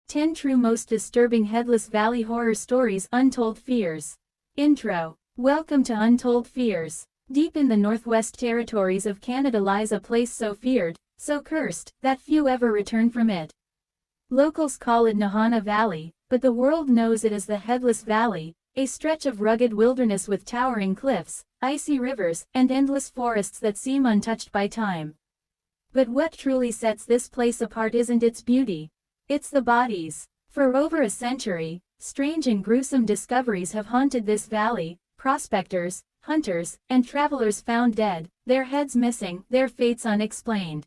10 True Most Disturbing Headless Valley Horror Stories. Untold Fears. Intro. Welcome to Untold Fears. Deep in the Northwest Territories of Canada lies a place so feared, so cursed, that few ever return from it. Locals call it Nahanni Valley, but the world knows it as the Headless Valley, a stretch of rugged wilderness with towering cliffs, icy rivers, and endless forests that seem untouched by time. But what truly sets this place apart isn't its beauty. It's the bodies. For over a century, strange and gruesome discoveries have haunted this valley. Prospectors, hunters, and travelers found dead, their heads missing, their fates unexplained.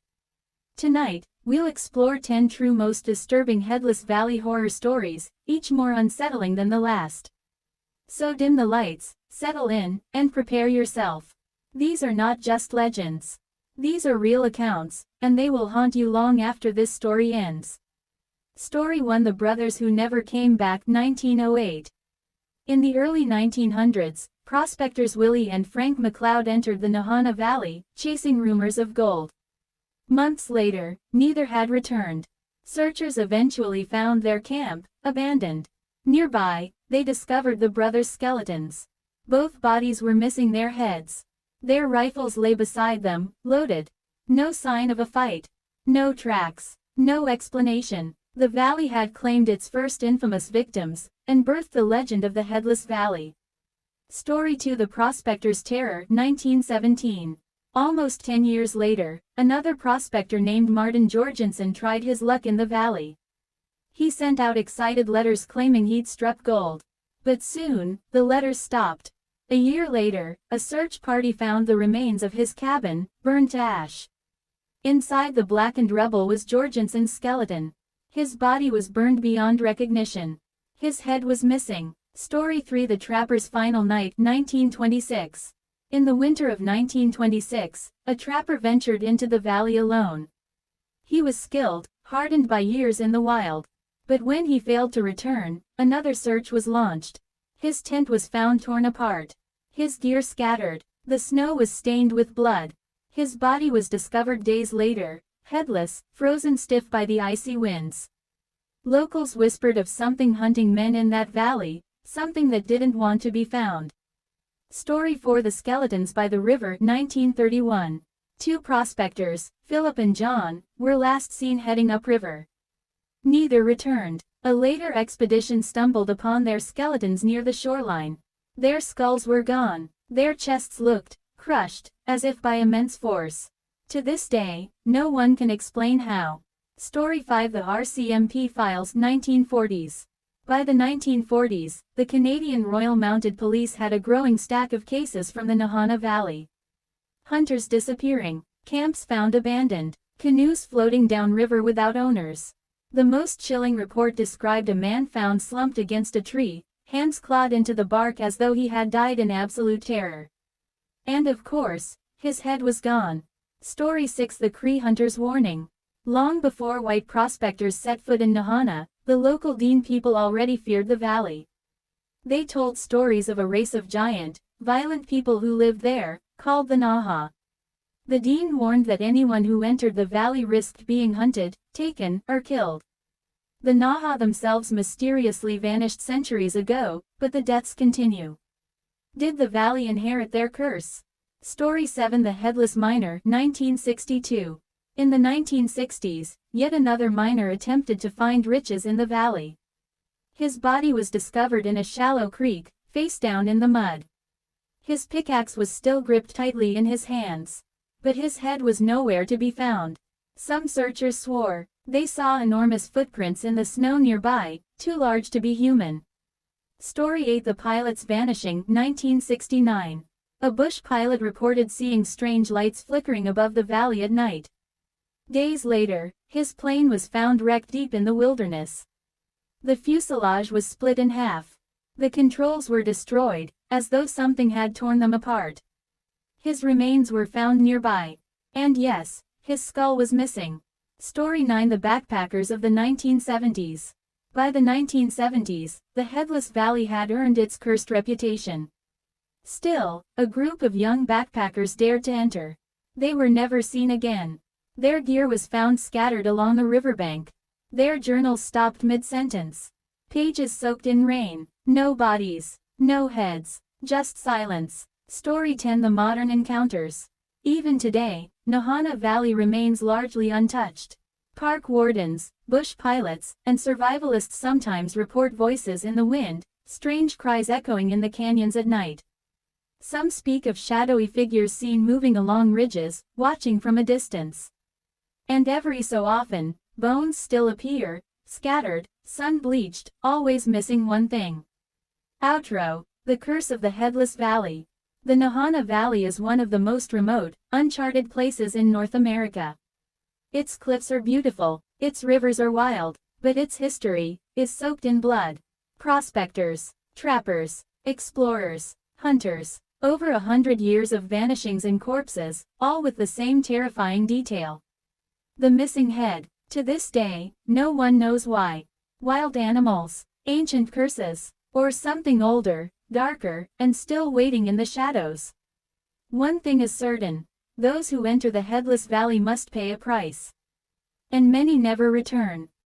Tonight, we'll explore 10 true most disturbing Headless Valley horror stories, each more unsettling than the last. So dim the lights, settle in, and prepare yourself. These are not just legends. These are real accounts, and they will haunt you long after this story ends. Story 1: The Brothers Who Never Came Back. 1908. In the early 1900s, prospectors Willie and Frank McLeod entered the Nahanni Valley, chasing rumors of gold. Months later, neither had returned. Searchers eventually found their camp, abandoned. Nearby, they discovered the brothers' skeletons. Both bodies were missing their heads. Their rifles lay beside them, loaded. No sign of a fight. No tracks. No explanation. The valley had claimed its first infamous victims, and birthed the legend of the Headless Valley. Story 2: The Prospectors' Terror. 1917. Almost 10 years later, another prospector named Martin Jorgensen tried his luck in the valley. He sent out excited letters claiming he'd struck gold. But soon, the letters stopped. A year later, a search party found the remains of his cabin, burned to ash. Inside the blackened rubble was Jorgensen's skeleton. His body was burned beyond recognition. His head was missing. Story 3: The Trapper's Final Night. 1926. In the winter of 1926, a trapper ventured into the valley alone. He was skilled, hardened by years in the wild. But when he failed to return, another search was launched. His tent was found torn apart. His gear scattered. The snow was stained with blood. His body was discovered days later, headless, frozen stiff by the icy winds. Locals whispered of something hunting men in that valley, something that didn't want to be found. Story 4: The Skeletons by the River. 1931. Two prospectors, Philip and John, were last seen heading upriver. Neither returned. A later expedition stumbled upon their skeletons near the shoreline. Their skulls were gone. Their chests looked crushed, as if by immense force. To this day, no one can explain how. Story 5: The RCMP Files. 1940s. By the 1940s, the Canadian Royal Mounted Police had a growing stack of cases from the Nahanni Valley. Hunters disappearing, camps found abandoned, canoes floating downriver without owners. The most chilling report described a man found slumped against a tree, hands clawed into the bark as though he had died in absolute terror. And of course, his head was gone. Story 6: The Cree Hunter's Warning. Long before white prospectors set foot in Nahanni, the local Dean people already feared the valley. They told stories of a race of giant, violent people who lived there, called the Naha. The Dean warned that anyone who entered the valley risked being hunted, taken, or killed. The Naha themselves mysteriously vanished centuries ago, but the deaths continue. Did the valley inherit their curse? Story 7: The Headless Miner. 1962. In the 1960s, yet another miner attempted to find riches in the valley. His body was discovered in a shallow creek, face down in the mud. His pickaxe was still gripped tightly in his hands. But his head was nowhere to be found. Some searchers swore they saw enormous footprints in the snow nearby, too large to be human. Story 8: The Pilot's Vanishing. 1969. A bush pilot reported seeing strange lights flickering above the valley at night. Days later, his plane was found wrecked deep in the wilderness. The fuselage was split in half. The controls were destroyed, as though something had torn them apart. His remains were found nearby. And yes, his skull was missing. Story 9: The Backpackers of the 1970s. By the 1970s, the Headless Valley had earned its cursed reputation. Still, a group of young backpackers dared to enter. They were never seen again. Their gear was found scattered along a riverbank. Their journals stopped mid-sentence. Pages soaked in rain. No bodies. No heads. Just silence. Story 10. The modern encounters. Even today, Nahanni Valley remains largely untouched. Park wardens, bush pilots, and survivalists sometimes report voices in the wind, strange cries echoing in the canyons at night. Some speak of shadowy figures seen moving along ridges, watching from a distance. And every so often, bones still appear, scattered, sun-bleached, always missing one thing. Outro: The Curse of the Headless Valley. The Nahanni Valley is one of the most remote, uncharted places in North America. Its cliffs are beautiful, its rivers are wild, but its history is soaked in blood. Prospectors, trappers, explorers, hunters, over 100 years of vanishings and corpses, all with the same terrifying detail. The missing head. To this day, no one knows why. Wild animals, ancient curses, or something older, darker, and still waiting in the shadows. One thing is certain: those who enter the Headless Valley must pay a price. And many never return.